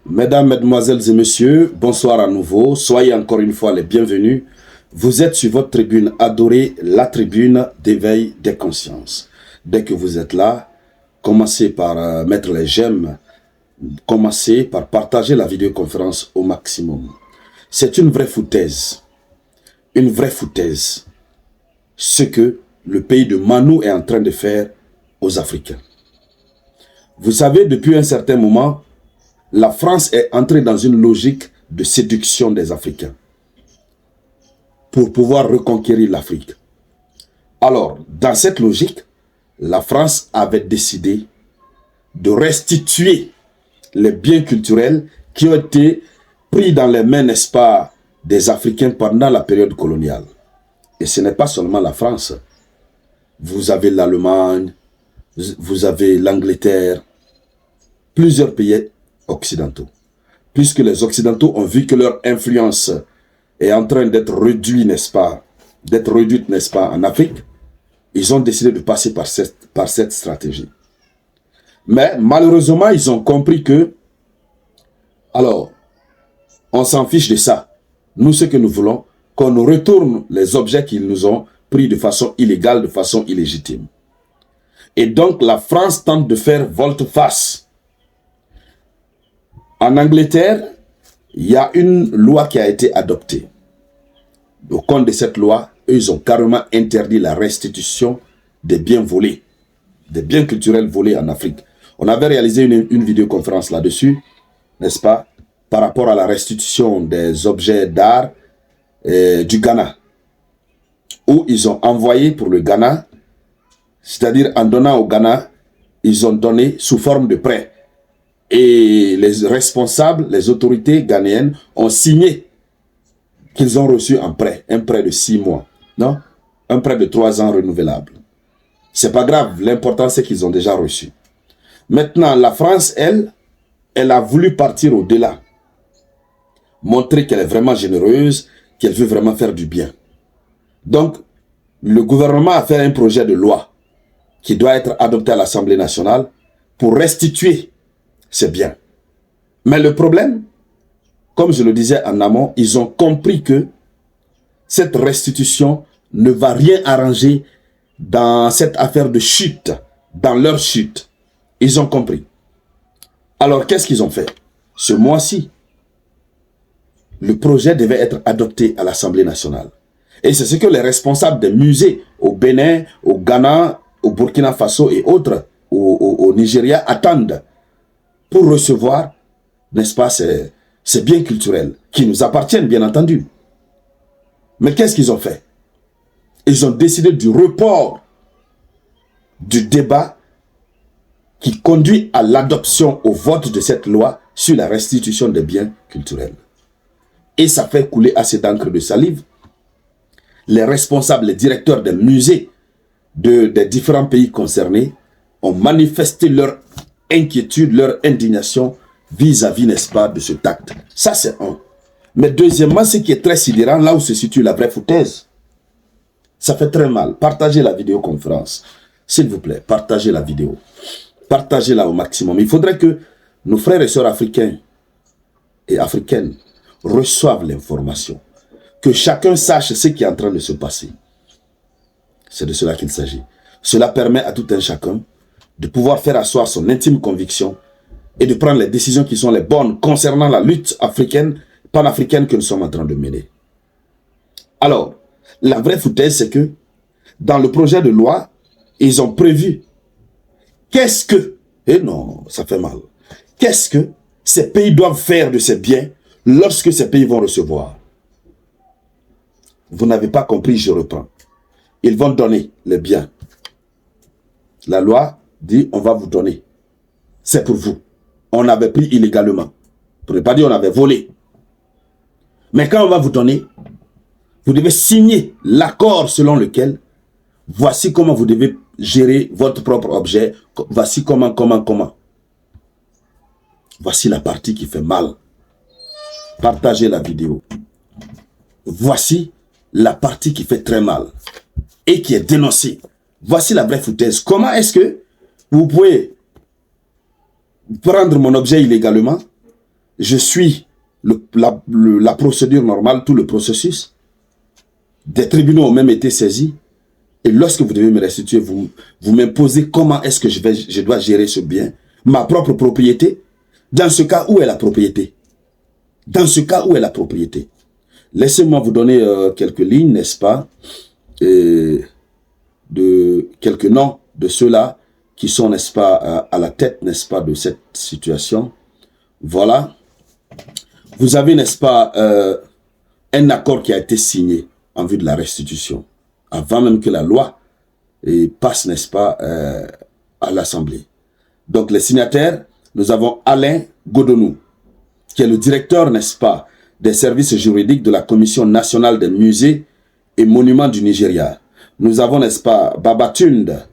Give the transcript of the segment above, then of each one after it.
Mesdames, Mesdemoiselles et Messieurs, bonsoir à nouveau. Soyez encore une fois les bienvenus. Vous êtes sur votre tribune adorée, la tribune d'éveil des consciences. Dès que vous êtes là, commencez par mettre les j'aime, commencez par partager la vidéoconférence au maximum. C'est une vraie foutaise. Une vraie foutaise. Ce que le pays de Manou est en train de faire aux Africains. Vous savez, depuis un certain moment, la France est entrée dans une logique de séduction des Africains pour pouvoir reconquérir l'Afrique. Alors, dans cette logique, la France avait décidé de restituer les biens culturels qui ont été pris dans les mains, n'est-ce pas, des Africains pendant la période coloniale. Et ce n'est pas seulement la France. Vous avez l'Allemagne, vous avez l'Angleterre, plusieurs pays occidentaux. Puisque les Occidentaux ont vu que leur influence est en train d'être réduite, n'est-ce pas, en Afrique, ils ont décidé de passer par cette stratégie. Mais malheureusement, ils ont compris que, alors, on s'en fiche de ça. Nous, ce que nous voulons, qu'on nous retourne les objets qu'ils nous ont pris de façon illégale, de façon illégitime. Et donc, la France tente de faire volte-face. En Angleterre, il y a une loi qui a été adoptée. Au compte de cette loi, eux, ils ont carrément interdit la restitution des biens volés, des biens culturels volés en Afrique. On avait réalisé une vidéoconférence là-dessus, n'est-ce pas, par rapport à la restitution des objets d'art du Ghana, où ils ont envoyé pour le Ghana, c'est-à-dire en donnant au Ghana, ils ont donné sous forme de prêt. Et les responsables, les autorités ghanéennes ont signé qu'ils ont reçu un prêt de 6 mois, non? Un prêt de 3 ans renouvelable. C'est pas grave, l'important c'est qu'ils ont déjà reçu. Maintenant, la France, elle a voulu partir au-delà. Montrer qu'elle est vraiment généreuse, qu'elle veut vraiment faire du bien. Donc, le gouvernement a fait un projet de loi qui doit être adopté à l'Assemblée nationale pour restituer ces biens. Mais le problème, comme je le disais en amont, ils ont compris que cette restitution ne va rien arranger dans cette affaire de chute, dans leur chute. Ils ont compris. Alors, qu'est-ce qu'ils ont fait? Ce mois-ci, le projet devait être adopté à l'Assemblée nationale. Et c'est ce que les responsables des musées au Bénin, au Ghana, au Burkina Faso et autres, au Nigeria, attendent pour recevoir, n'est-ce pas, ces biens culturels qui nous appartiennent, bien entendu. Mais qu'est-ce qu'ils ont fait? Ils ont décidé du report du débat qui conduit à l'adoption au vote de cette loi sur la restitution des biens culturels. Et ça fait couler assez d'encre de salive. Les responsables, les directeurs des musées des différents pays concernés ont manifesté leur inquiétude, leur indignation vis-à-vis, n'est-ce pas, de ce acte. Ça, c'est un. Mais deuxièmement, ce qui est très sidérant, là où se situe la vraie foutaise, ça fait très mal. Partagez la vidéoconférence. S'il vous plaît, partagez la vidéo. Partagez-la au maximum. Il faudrait que nos frères et sœurs africains et africaines reçoivent l'information. Que chacun sache ce qui est en train de se passer. C'est de cela qu'il s'agit. Cela permet à tout un chacun de pouvoir faire asseoir son intime conviction et de prendre les décisions qui sont les bonnes concernant la lutte africaine, panafricaine que nous sommes en train de mener. Alors, la vraie foutaise, c'est que dans le projet de loi, ils ont prévu qu'est-ce que, et non, ça fait mal, qu'est-ce que ces pays doivent faire de ces biens lorsque ces pays vont recevoir. Vous n'avez pas compris, je reprends. Ils vont donner les biens. La loi dit, on va vous donner. C'est pour vous. On avait pris illégalement. Pour ne pas dire on avait volé. Mais quand on va vous donner, vous devez signer l'accord selon lequel, voici comment vous devez gérer votre propre objet, voici comment. Voici la partie qui fait mal. Partagez la vidéo. Voici la partie qui fait très mal et qui est dénoncée. Voici la vraie foutaise. Comment est-ce que vous pouvez prendre mon objet illégalement, je suis la procédure normale, tout le processus. Des tribunaux ont même été saisis. Et lorsque vous devez me restituer, vous m'imposez comment est-ce que je dois gérer ce bien, ma propre propriété. Dans ce cas, où est la propriété? Dans ce cas, où est la propriété? Laissez-moi vous donner quelques lignes, n'est-ce pas, de quelques noms de ceux-là qui sont, n'est-ce pas, à la tête, n'est-ce pas, de cette situation. Voilà. Vous avez, n'est-ce pas, un accord qui a été signé en vue de la restitution, avant même que la loi passe, n'est-ce pas, à l'Assemblée. Donc, les signataires, nous avons Alain Godonou, qui est le directeur, n'est-ce pas, des services juridiques de la Commission nationale des musées et monuments du Nigeria. Nous avons, n'est-ce pas, Babatunde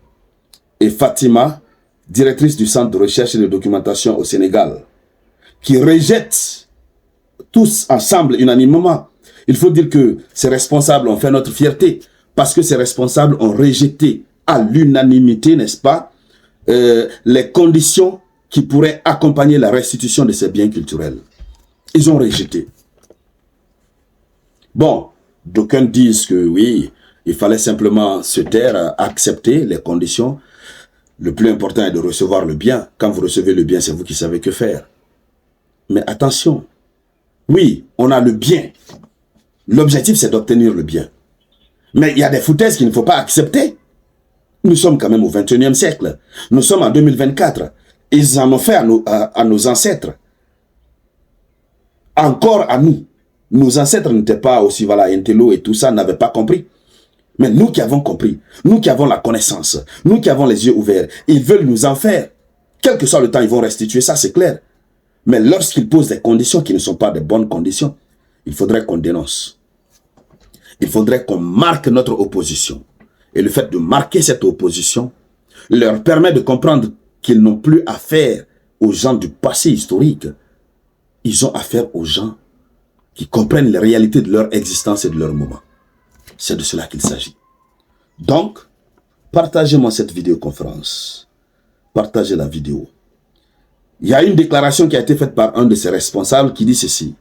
et Fatima, directrice du Centre de recherche et de documentation au Sénégal, qui rejettent tous ensemble, unanimement. Il faut dire que ces responsables ont fait notre fierté, parce que ces responsables ont rejeté à l'unanimité, n'est-ce pas, les conditions qui pourraient accompagner la restitution de ces biens culturels. Ils ont rejeté. Bon, d'aucuns disent que oui, il fallait simplement se taire, accepter les conditions. Le plus important est de recevoir le bien. Quand vous recevez le bien, c'est vous qui savez que faire. Mais attention, oui, on a le bien. L'objectif, c'est d'obtenir le bien. Mais il y a des foutaises qu'il ne faut pas accepter. Nous sommes quand même au 21e siècle. Nous sommes en 2024. Ils en ont fait à nos ancêtres. Encore à nous. Nos ancêtres n'étaient pas aussi, voilà, intello et tout ça, n'avaient pas compris. Mais nous qui avons compris, nous qui avons la connaissance, nous qui avons les yeux ouverts, ils veulent nous en faire. Quel que soit le temps, ils vont restituer, ça c'est clair. Mais lorsqu'ils posent des conditions qui ne sont pas de bonnes conditions, il faudrait qu'on dénonce. Il faudrait qu'on marque notre opposition. Et le fait de marquer cette opposition leur permet de comprendre qu'ils n'ont plus affaire aux gens du passé historique. Ils ont affaire aux gens qui comprennent les réalités de leur existence et de leur moment. C'est de cela qu'il s'agit. Donc, partagez-moi cette vidéoconférence. Partagez la vidéo. Il y a une déclaration qui a été faite par un de ses responsables qui dit ceci.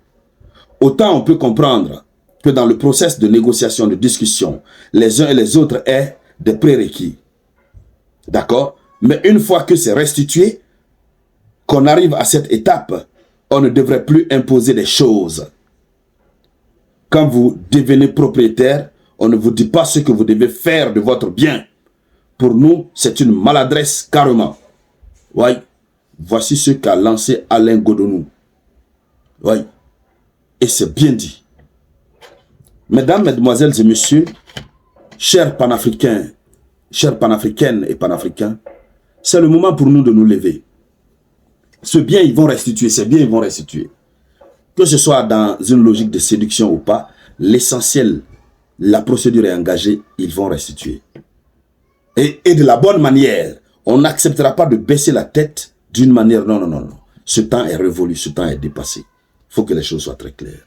Autant on peut comprendre que dans le processus de négociation, de discussion, les uns et les autres aient des prérequis. D'accord? Mais une fois que c'est restitué, qu'on arrive à cette étape, on ne devrait plus imposer des choses. Quand vous devenez propriétaire, on ne vous dit pas ce que vous devez faire de votre bien. Pour nous, c'est une maladresse carrément. Oui. Voici ce qu'a lancé Alain Godonou. Oui. Et c'est bien dit. Mesdames, mesdemoiselles et messieurs, chers panafricains, chères panafricaines et panafricains, c'est le moment pour nous de nous lever. Ce bien, ils vont restituer. Ces biens, ils vont restituer. Que ce soit dans une logique de séduction ou pas, l'essentiel, la procédure est engagée, ils vont restituer. Et de la bonne manière, on n'acceptera pas de baisser la tête d'une manière, non, non, non, non. Ce temps est révolu, ce temps est dépassé. Il faut que les choses soient très claires.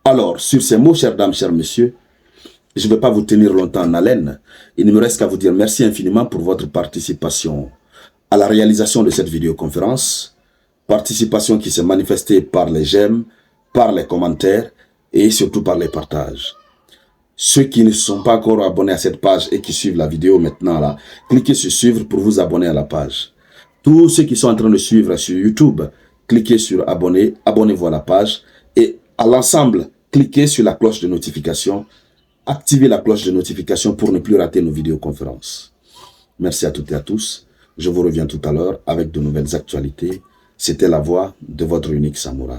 Alors, sur ces mots, chères dames, chers messieurs, je ne vais pas vous tenir longtemps en haleine. Il ne me reste qu'à vous dire merci infiniment pour votre participation à la réalisation de cette vidéoconférence. Participation qui s'est manifestée par les j'aime, par les commentaires et surtout par les partages. Ceux qui ne sont pas encore abonnés à cette page et qui suivent la vidéo maintenant là, cliquez sur suivre pour vous abonner à la page. Tous ceux qui sont en train de suivre sur YouTube, cliquez sur abonner, abonnez-vous à la page et à l'ensemble, cliquez sur la cloche de notification, activez la cloche de notification pour ne plus rater nos vidéoconférences. Merci à toutes et à tous. Je vous reviens tout à l'heure avec de nouvelles actualités. C'était la voix de votre unique samouraï.